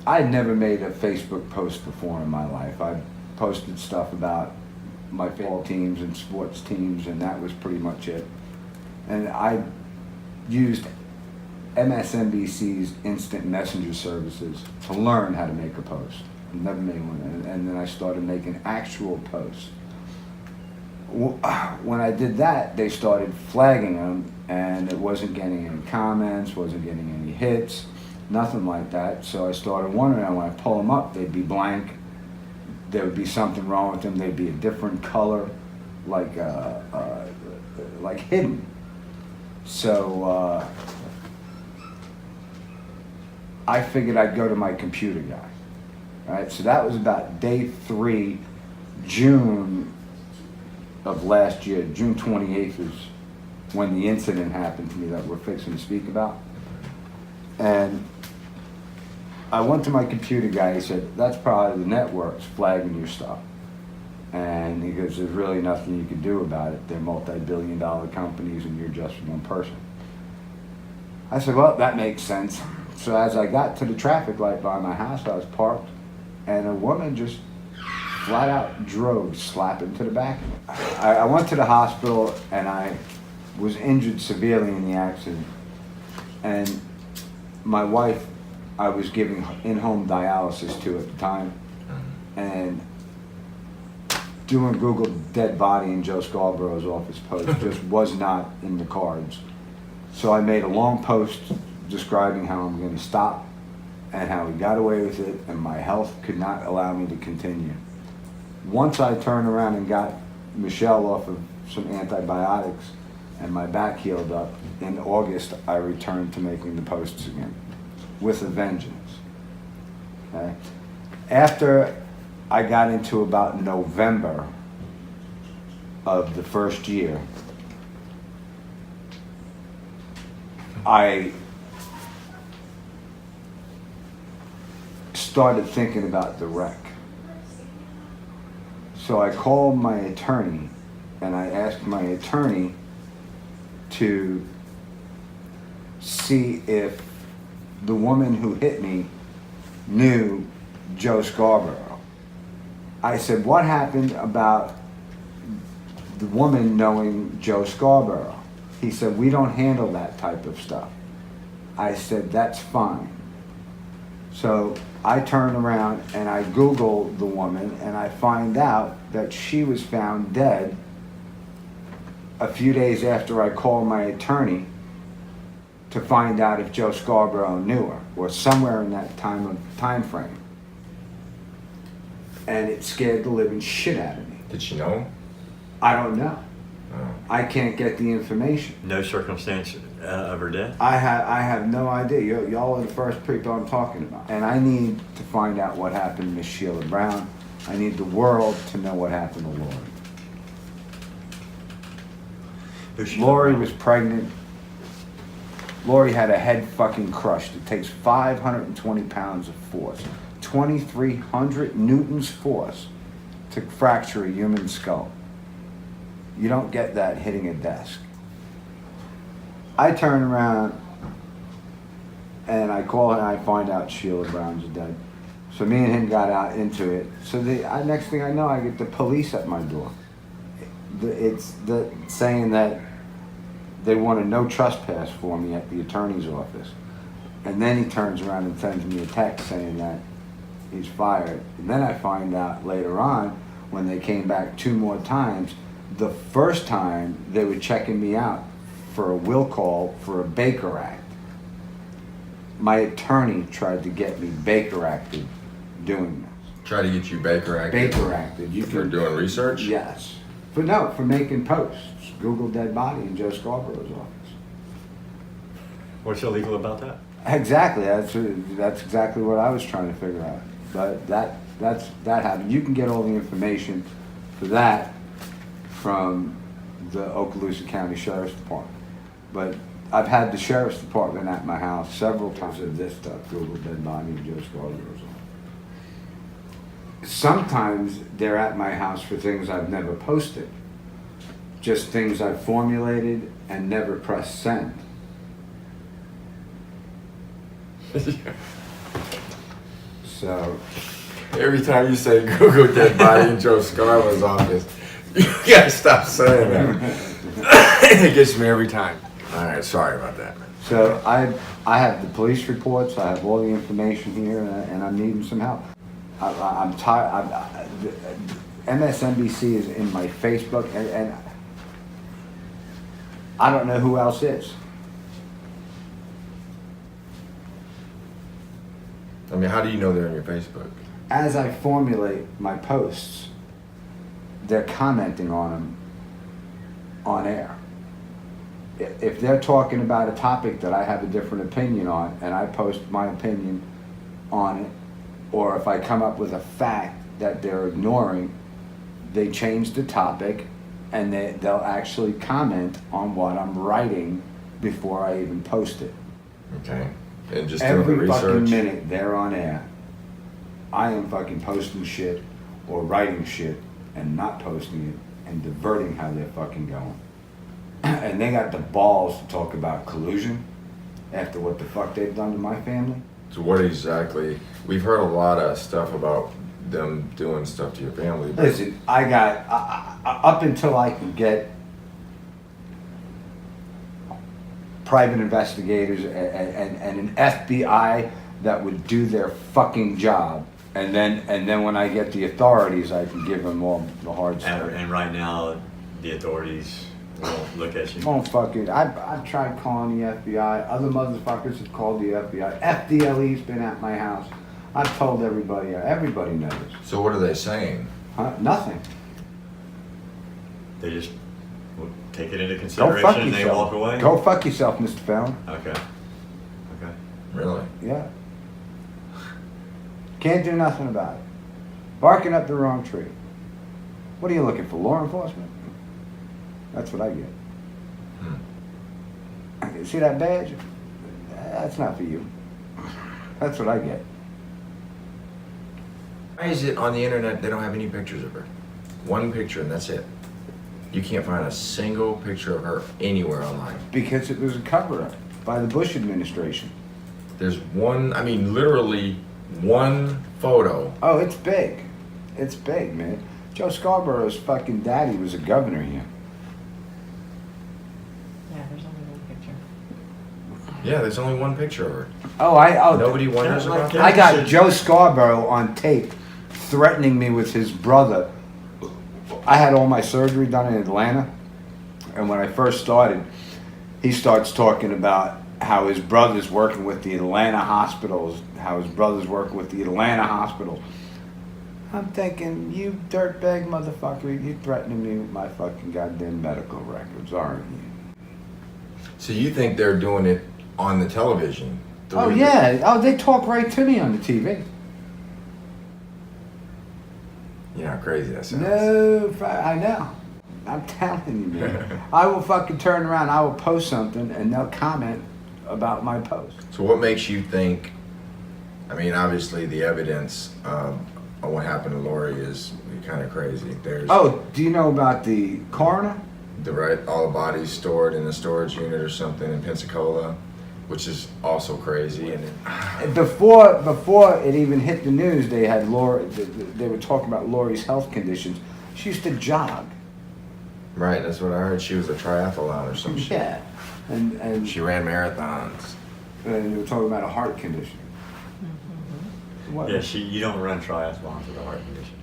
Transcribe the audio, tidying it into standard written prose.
I had never made a Facebook post before in my life. I posted stuff about my football teams and sports teams, and that was pretty much it. And I used MSNBC's instant messenger services to learn how to make a post. I never made one, and then I started making actual posts. When I did that, they started flagging them, and it wasn't getting any comments, wasn't getting any hits, nothing like that. So I started wondering, when I pull them up, they'd be blank. There would be something wrong with them. They'd be a different color, like hidden. So I figured I'd go to my computer guy. Right, so that was about day 3, June of last year. June 28th is when the incident happened to me that we're fixing to speak about. And I went to my computer guy. He said, that's probably the networks flagging your stuff. And he goes, there's really nothing you can do about it. They're multi-billion-dollar companies and you're just one person. I said, well, that makes sense. So as I got to the traffic light by my house, I was parked, and a woman just flat out drove slap into the back of me. I went to the hospital, and I was injured severely in the accident. And my wife, I was giving in-home dialysis to at the time, and doing Google dead body in Joe Scarborough's office post just was not in the cards. So I made a long post describing how I'm going to stop and how he got away with it, and my health could not allow me to continue. Once I turned around and got Michelle off of some antibiotics and my back healed up, in August I returned to making the posts again with a vengeance. Okay? After I got into about November of the first year, I started thinking about the wreck. So I called my attorney, and I asked my attorney to see if the woman who hit me knew Joe Scarborough. I said, what happened about the woman knowing Joe Scarborough? He said, we don't handle that type of stuff. I said, that's fine. So I turn around and I Google the woman, and I find out that she was found dead a few days after I called my attorney to find out if Joe Scarborough knew her, or somewhere in that time frame. And it scared the living shit out of me. Did she know? I don't know. Oh. I can't get the information. No circumstance of her death? I have no idea. Y'all are the first people I'm talking about. And I need to find out what happened to Miss Sheila Brown. I need the world to know what happened to Lori. Lori was pregnant. Lori had a head fucking crushed. It takes 520 pounds of force, 2,300 newtons force to fracture a human skull. You don't get that hitting a desk. I turn around and I call her and I find out Sheila Brown's dead. So me and him got out into it. So next thing I know, I get the police at my door. It's saying that they want a no trespass for me at the attorney's office. And then he turns around and sends me a text saying that he's fired. And then I find out later on, when they came back 2 more times, the first time they were checking me out for a will call for a Baker Act. My attorney tried to get me Baker Acted doing this. Try to get you Baker Acted? Baker Acted. You for doing research? Yes. But no, for making posts. Google dead body in Joe Scarborough's office. What's illegal about that? Exactly. That's exactly what I was trying to figure out. But that happened. You can get all the information for that from the Okaloosa County Sheriff's Department. But I've had the Sheriff's Department at my house several times of this stuff, Google dead body in Joe Scarborough's office. Sometimes they're at my house for things I've never posted. Just things I've formulated and never pressed send. So, Every time you say Google dead body in Joe Scarla's office, you gotta stop saying that. It gets me every time. All right, sorry about that. so I have the police reports. I have all the information here, and I'm needing some help. I'm tired. MSNBC is in my Facebook, and I don't know who else is. I mean, how do you know they're on your Facebook? As I formulate my posts, they're commenting on them on air. If they're talking about a topic that I have a different opinion on, and I post my opinion on it, or if I come up with a fact that they're ignoring, they change the topic, and they'll actually comment on what I'm writing before I even post it. Okay. And just doing the Every fucking research. minute they're on air, I am fucking posting shit or writing shit and not posting it and diverting how they're fucking going. And they got the balls to talk about collusion after what the fuck they've done to my family. So what exactly? We've heard a lot of stuff about them doing stuff to your family. But Listen, I got up until I could get private investigators and an FBI that would do their fucking job, and then when I get the authorities, I can give them all the hard stuff. And right now, the authorities won't look at you. Oh fuck it! I've tried calling the FBI. Other motherfuckers have called the FBI. FDLE's been at my house. I've told everybody. Everybody knows. so what are they saying? Huh? Nothing. They just will take it into Go consideration fuck and they yourself. walk away? Go fuck yourself, Mr. Fallon. Okay. Okay. Really? Yeah. Can't do nothing about it. Barking up the wrong tree. What are you looking for? Law enforcement? That's what I get. Hmm. See that badge? That's not for you. That's what I get. Why is it on the internet they don't have any pictures of her? One picture and that's it. You can't find a single picture of her anywhere online. Because it was a cover-up by the Bush administration. There's one, I mean, literally one photo. Oh, it's big. It's big, man. Joe Scarborough's fucking daddy was a governor here. Yeah, there's only one picture. Yeah, there's only one picture of her. Oh, Nobody wonders like about that. that? I got Joe Scarborough on tape threatening me with his brother. I had all my surgery done in Atlanta, and when I first started, he starts talking about how his brother's working with the Atlanta hospitals, I'm thinking, you dirtbag motherfucker, you threatening me with my fucking goddamn medical records, aren't you? So you think they're doing it on the television? Oh yeah, oh they talk right to me on the TV. You know how crazy that sounds. No, I know. I'm telling you, man. I will fucking turn around, I will post something, and they'll comment about my post. So what makes you think, I mean, obviously the evidence of what happened to Lori is kind of crazy. There's Oh, do you know about the coroner? all the bodies stored in a storage unit or something in Pensacola, which is also crazy. And Before it even hit the news, they had Lori. They were talking about Lori's health conditions. She used to jog. right, that's what I heard. She was a triathlon or some shit. Yeah, and She ran marathons. they were talking about a heart condition. What? Yeah, you don't run triathlons with a heart condition.